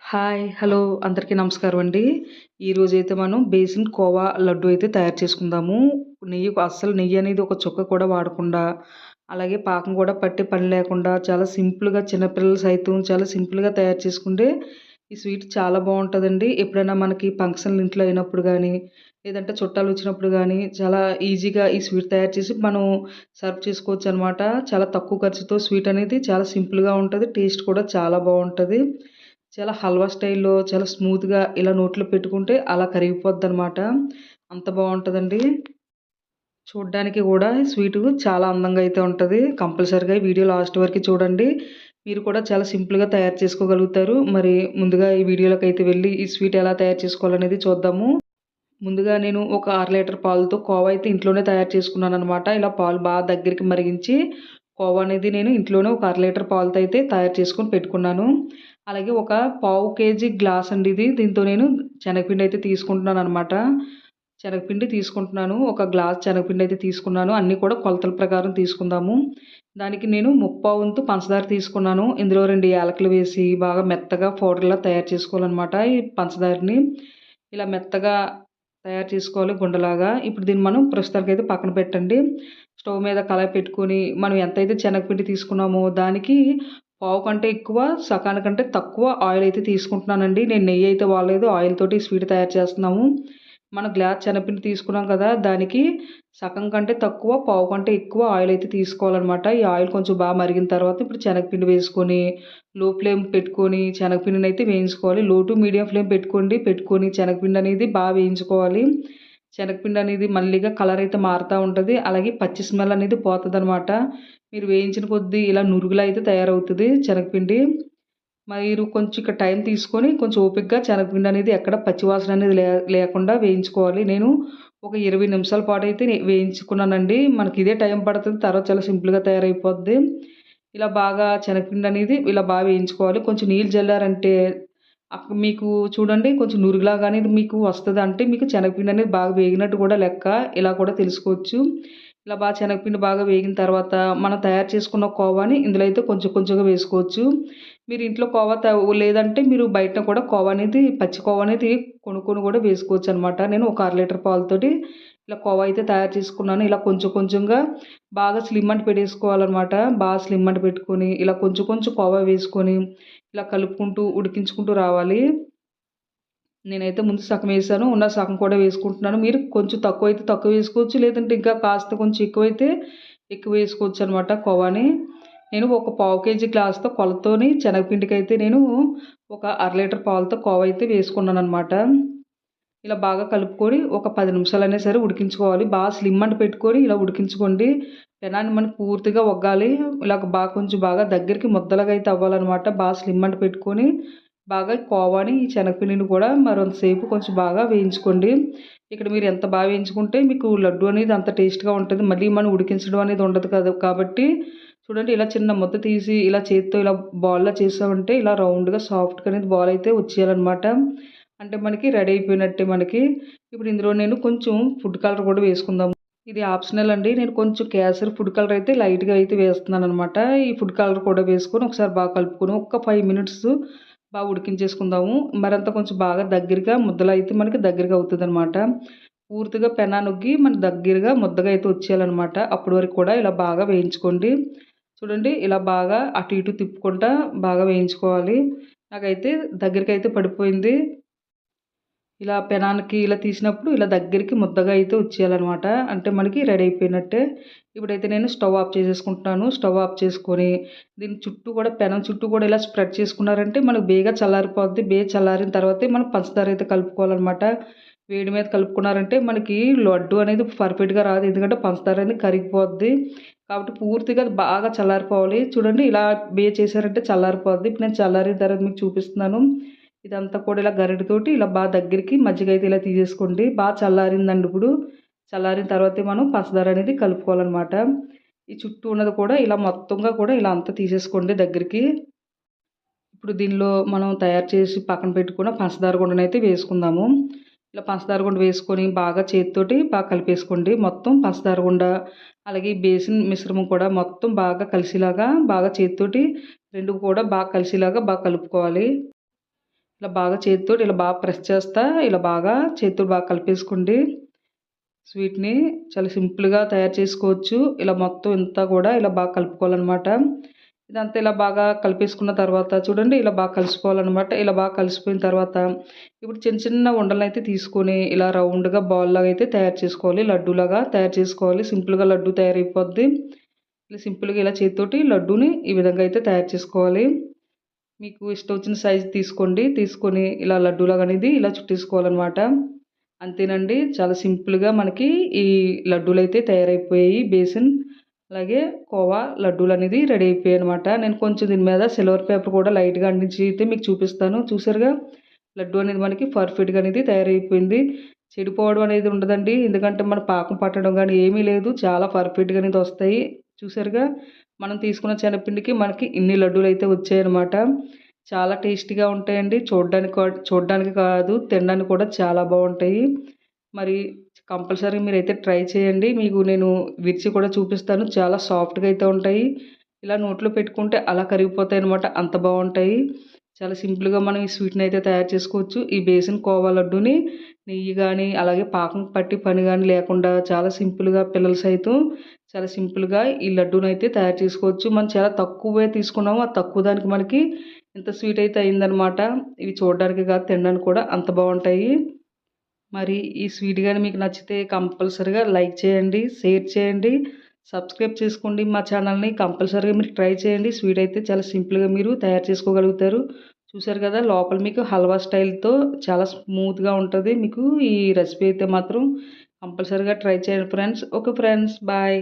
Hi! Hello! అందరికీ నమస్కారం అండి. ఈరోజైతే మనం బేసిన్ కోవా లడ్డు అయితే తయారు చేసుకుందాము. అస్సలు నెయ్యి అనేది ఒక చుక్క కూడా వాడకుండా, అలాగే పాకం కూడా పట్టే పని లేకుండా చాలా సింపుల్‌గా చిన్నపిల్లలు సైతం చాలా సింపుల్‌గా తయారు చేసుకుంటే ఈ స్వీట్ చాలా బావుంటదండి. ఎప్పుడైనా మనకి ఫంక్షన్‌లు ఇంట్లో అయినప్పుడు గానీ, లేదంటే చుట్టాలొచ్చినప్పుడు గానీ, చాలా ఈజీగా ఈ స్వీట్ తయారు చేసి మనం సర్వ్ చేసుకోవచ్చనమాట. చాలా తక్కువ ఖర్చుతో స్వీట్ అనేది చాలా సింపుల్‌గా ఉంటది. టేస్ట్ కూడా చాలా బావుంటది. చాలా హల్వా స్టైల్‌లో చాలా స్మూత్‌గా ఇలా నోట్లో పెట్టుకుంటే అలా కరిగిపోద్దనమాట. అంత బావుంటదండి. చూడ్డానికి గూడా స్వీటు చాలా అందంగా అయితే ఉంటది. కంపల్సరీగా ఈ వీడియో లాస్ట్ వరకు చూడండి. మీరు కూడా చాలా సింపుల్‌గా తయారు చేసుకోగలుగుతారు. మరి ముందుగా ఈ వీడియోలోకైతే వెళ్ళి ఈ స్వీట్ ఎలా తయారు చేసుకోవాలనేది చూద్దాము. ముందుగా నేను ఒక 1/2 లీటర్ పాలతో కోవా అయితే ఇంట్లోనే తయారు చేసుకున్నాననమాట. ఇలా పాలు దగ్గరికి మరిగించి కోవా అనేది నేను ఇంట్లోనే ఒక 1/2 లీటర్ పాలతో అయితే తయారు చేసుకొని పెట్టుకున్నాను. అలాగే ఒక పావు కేజీ గ్లాస్ అండి ఇది. దీంతో నేను శనగపిండి అయితే తీసుకుంటున్నాననమాట. శనగపిండి తీసుకుంటున్నాను. ఒక గ్లాస్ శనగపిండి అయితే తీసుకున్నాను. అన్నీ కూడా కొలతల ప్రకారం తీసుకుందాము. దానికి నేను ముప్పావంతు పంచదార తీసుకున్నాను. ఇందులో 2 యాలకులు వేసి బాగా మెత్తగా పౌడర్‌లా తయారు చేసుకోవాలనమాట ఈ పంచదారని. ఇలా మెత్తగా తయారు చేసుకోవాలి గుండలాగా. ఇప్పుడు దీన్ని మనం ప్రస్తుతానికైతే పక్కన పెట్టండి. స్టవ్ మీద కళాయి పెట్టుకొని మనం ఎంతైతే శనగపిండి తీసుకున్నామో దానికి పావు కంటే ఎక్కువ, సగానికంటే తక్కువ ఆయిల్ అయితే తీసుకుంటున్నానండి. నేను నెయ్యి అయితే వాడలేదు. ఆయిల్ తోటి స్వీట్ తయారు చేస్తున్నాము. మనం గ్లాస్ శనగపిండి తీసుకున్నాం కదా! దానికి సగం కంటే తక్కువ, పావు కంటే ఎక్కువ ఆయిల్ అయితే తీసుకోవాలనమాట. ఈ ఆయిల్ కొంచెం మరిగిన తర్వాత ఇప్పుడు శనగపిండి వేసుకొని, లో ఫ్లేమ్ పెట్టుకొని శనగపిండినైతే వేయించుకోవాలి. లో టు మీడియం ఫ్లేమ్ పెట్టుకోండి. పెట్టుకొని శనగపిండి అనేది వేయించుకోవాలి. శనగపిండి అనేది మల్లిగా కలర్ అయితే మారుతా ఉంటది. అలాగే పచ్చి స్మెల్ అనేది పోతదనమాట. మీరు వేయించిన కొద్దీ ఇలా నురుగులా అయితే తయారవుతది శనగపిండి. మీరు కొంచెం ఇక్కడ టైం తీసుకొని కొంచెం ఓపికగా శనగపిండి అనేది ఎక్కడ పచ్చి వాసన అనేది లేకుండా వేయించుకోవాలి. నేను ఒక 20 నిమిషాల పాటైతే వేయించుకున్నానండి. మనకి ఇదే టైం పడతది. తర్వాత చాలా సింపుల్‌గా తయారైపోద్ది. ఇలా బాగా శనగపిండి అనేది ఇలా వేయించుకోవాలి. కొంచెం నీళ్ళు జల్లారంటే మీకు చూడండి కొంచెం నురుగులాగా అనేది మీకు వస్తది. అంటే మీకు శనగపిండి అనేది బాగా వేగినట్టు కూడా లెక్క. ఇలా కూడా తెలుసుకోవచ్చు. ఇలా శనగపిండి బాగా వేగిన తర్వాత మనం తయారు చేసుకున్న కోవాని ఇందులో అయితే కొంచెం కొంచెంగా వేసుకోవచ్చు. మీరు ఇంట్లో కోవా లేదంటే మీరు బయట కూడా కోవా అనేది పచ్చి కోవా అనేది కొనుక్కొని కూడా వేసుకోవచ్చనమాట. నేను ఒక 1/2 లీటర్ పాలతోటి ఇలా కోవా అయితే తయారు చేసుకున్నాను. ఇలా కొంచెం కొంచెంగా బాగా స్లిమ్ అంట పెట్టేసుకోవాలనమాట. స్లిమ్ అంట పెట్టుకొని ఇలా కొంచెం కొంచెం కోవా వేసుకొని ఇలా కలుపుకుంటూ ఉడికించుకుంటూ రావాలి. నేనైతే ముందు సగం వేసాను. ఉన్న సగం కూడా వేసుకుంటున్నాను. మీరు కొంచెం తక్కువైతే తక్కువ వేసుకోవచ్చు. లేదంటే ఇంకా కాస్త కొంచెం ఎక్కువైతే ఎక్కువ వేసుకోవచ్చనమాట కోవాని. నేను ఒక పావు కేజీ గ్లాస్‌తో కొలతతోని శనగపిండికైతే నేను ఒక 1/2 లీటర్ పాలతో కోవా అయితే వేసుకున్నాననమాట. ఇలా బాగా కలుపుకొని ఒక 10 నిమిషాలైనా సరే ఉడికించుకోవాలి. స్లిమ్ అంట పెట్టుకొని ఇలా ఉడికించుకోండి. పెనాన్ని మనకి పూర్తిగా ఒగ్గాలి. ఇలాగ కొంచెం దగ్గరికి ముద్దలాగా అయితే అవ్వాలనమాట. స్లిమ్ అంట పెట్టుకొని కోవాని, ఈ శనగపిండిని కూడా మరొంత సేపు కొంచెం వేయించుకోండి. ఇక్కడ మీరు ఎంత వేయించుకుంటే మీకు లడ్డు అనేది అంత టేస్ట్‌గా ఉంటది. మళ్ళీ మనం ఉడికించడం అనేది ఉండదు కదా! కాబట్టి చూడండి ఇలా చిన్న ముద్ద తీసి ఇలా చేత్తో ఇలా బాల్‌లా చేసామంటే ఇలా రౌండ్‌గా సాఫ్ట్‌గా అనేది బాల్ అయితే వచ్చేయాలనమాట. అంటే మనకి రెడీ అయిపోయినట్టే మనకి. ఇప్పుడు ఇందులో నేను కొంచెం ఫుడ్ కలర్ కూడా వేసుకుందాం. ఇది ఆప్షనల్ అండి. నేను కొంచెం కేసరి ఫుడ్ కలర్ అయితే లైట్‌గా అయితే వేస్తున్నాననమాట. ఈ ఫుడ్ కలర్ కూడా వేసుకొని ఒకసారి కలుపుకొని ఒక్క 5 మినిట్స్ ఉడికించేసుకుందాము. మరంత కొంచెం దగ్గరగా ముద్దలా అయితే మనకి దగ్గరగా అవుతదనమాట. పూర్తిగా పెనానొగ్గి మనకి దగ్గరగా ముద్దగా అయితే వచ్చేయాలనమాట. అప్పటి వరకు కూడా ఇలా వేయించుకోండి. చూడండి ఇలా అటు ఇటు తిప్పుకుంటా వేయించుకోవాలి. నాకైతే దగ్గరికైతే పడిపోయింది. ఇలా పెనానికి ఇలా తీసినప్పుడు ఇలా దగ్గరికి ముద్దగా అయితే వచ్చేయాలనమాట. అంటే మనకి రెడీ అయిపోయినట్టే. ఇప్పుడైతే నేను స్టవ్ ఆఫ్ చేసేసుకుంటున్నాను. స్టవ్ ఆఫ్ చేసుకొని దీని చుట్టూ కూడా పెనం చుట్టూ కూడా ఇలా స్ప్రెడ్ చేసుకున్నారంటే మనకు బేగా చల్లారిపోద్ది. చల్లారిన తర్వాతే మనం పంచదార అయితే కలుపుకోవాలనమాట. వేడి మీద కలుపుకున్నారంటే మనకి లడ్డు అనేది పర్ఫెక్ట్‌గా రాదు. ఎందుకంటే పంచదార అనేది కరిగిపోద్ది. కాబట్టి పూర్తిగా అది చల్లారిపోవాలి. చూడండి ఇలా చేశారంటే చల్లారిపోద్ది. ఇప్పుడు నేను చల్లారిన తర్వాత మీకు చూపిస్తున్నాను. ఇదంతా కూడా ఇలా గరిటెతోటి ఇలా దగ్గరికి మజ్జిగ అయితే ఇలా తీసేసుకోండి. చల్లారిందండి ఇప్పుడు. చల్లారిన తర్వాతే మనం పంచదార అనేది కలుపుకోవాలనమాట. ఈ చుట్టూ ఉన్నది కూడా ఇలా మొత్తంగా కూడా ఇలా అంతా తీసేసుకోండి దగ్గరికి. ఇప్పుడు దీనిలో మనం తయారు చేసి పక్కన పెట్టుకున్న పంచదార గుండనైతే వేసుకుందాము. ఇలా పంచదార గుండ వేసుకొని చేత్తోటి కలిపేసుకోండి. మొత్తం పంచదార గుండ అలాగే బేసిన్ మిశ్రమం కూడా మొత్తం కలిసేలాగా చేత్తోటి 2 కూడా కలిసేలాగా కలుపుకోవాలి. ఇలా బాగా చేతితోటి ఇలా బాగా ప్రెస్ చేస్తా ఇలా బాగా చేతితో బాగా కలిపేసుకోండి. స్వీట్‌ని చాలా సింపుల్‌గా తయారు చేసుకోవచ్చు. ఇలా మొత్తం ఇంతా కూడా ఇలా బాగా కలుపుకోవాలనమాట. ఇదంతా ఇలా బాగా కలిపేసుకున్న తర్వాత చూడండి ఇలా బాగా కలిసిపోవాలనమాట. ఇలా బాగా కలిసిపోయిన తర్వాత ఇప్పుడు చిన్న చిన్న ఉండలనైతే తీసుకొని ఇలా రౌండ్‌గా బాల్‌లాగా అయితే తయారు చేసుకోవాలి. లడ్డూలాగా తయారు చేసుకోవాలి. సింపుల్‌గా లడ్డూ తయారైపోద్ది. ఇలా సింపుల్‌గా ఇలా చేత్తోటి లడ్డూని ఈ విధంగా అయితే తయారు చేసుకోవాలి. మీకు ఇష్టం వచ్చిన సైజు తీసుకోండి. తీసుకొని ఇలా లడ్డూలాగా అనేది ఇలా చుట్టేసుకోవాలనమాట. అంతేనండి. చాలా సింపుల్‌గా మనకి ఈ లడ్డూలైతే తయారైపోయాయి. బేసన్ అలాగే కోవా లడ్డూలనేది రెడీ అయిపోయాయనమాట. నేను కొంచెం దీని మీద సిల్వర్ పేపర్ కూడా లైట్‌గా అంటించి అయితే మీకు చూపిస్తాను. చూసారుగా? లడ్డూ అనేది మనకి పర్ఫెక్ట్‌గా అనేది తయారైపోయింది. చెడిపోవడం అనేది ఉండదండి. ఎందుకంటే మన పాకం పట్టడం గానీ ఏమీ లేదు. చాలా పర్ఫెక్ట్‌గా అనేది వస్తాయి. చూసారుగా? మనం తీసుకున్న శనగపిండికి మనకి ఇన్ని లడ్డూలైతే వచ్చాయనమాట. చాలా టేస్టీగా ఉంటాయండి. చూడ్డానికి కాదు తినడానికి కూడా చాలా బావుంటాయి. మరి కంపల్సరీ మీరైతే ట్రై చేయండి. మీకు నేను విరిచి కూడా చూపిస్తాను. చాలా సాఫ్ట్‌గా అయితే ఉంటాయి. ఇలా నోట్లో పెట్టుకుంటే అలా కరిగిపోతాయనమాట. అంత బావుంటాయి. చాలా సింపుల్‌గా మనం ఈ స్వీట్‌ని అయితే తయారు చేసుకోవచ్చు. ఈ బేసన్ కోవా లడ్డూని నెయ్యి గానీ, అలాగే పాకం పట్టి పని గానీ లేకుండా చాలా సింపుల్‌గా పిల్లలు సైతం చాలా సింపుల్‌గా ఈ లడ్డూనైతే తయారు చేసుకోవచ్చు. మనం చాలా తక్కువే తీసుకున్నాము. ఆ తక్కువ దానికి మనకి ఇంత స్వీట్ అయితే అయిందనమాట. ఇవి చూడడానికి కాదు తినడానికి కూడా అంత బావుంటాయి. మరి ఈ స్వీట్ గాని మీకు నచ్చితే కంపల్సరీగా లైక్ చేయండి, షేర్ చేయండి, సబ్స్క్రైబ్ చేసుకోండి మా ఛానల్‌ని. కంపల్సరీగా మీరు ట్రై చేయండి. స్వీట్ అయితే చాలా సింపుల్‌గా మీరు తయారు చేసుకోగలుగుతారు. చూసారు కదా! లోపల మీకు హల్వా స్టైల్‌తో చాలా స్మూత్‌గా ఉంటది. మీకు ఈ రెసిపీ అయితే మాత్రం కంపల్సరీగా ట్రై చేయండి ఫ్రెండ్స్. Okay friends. బాయ్.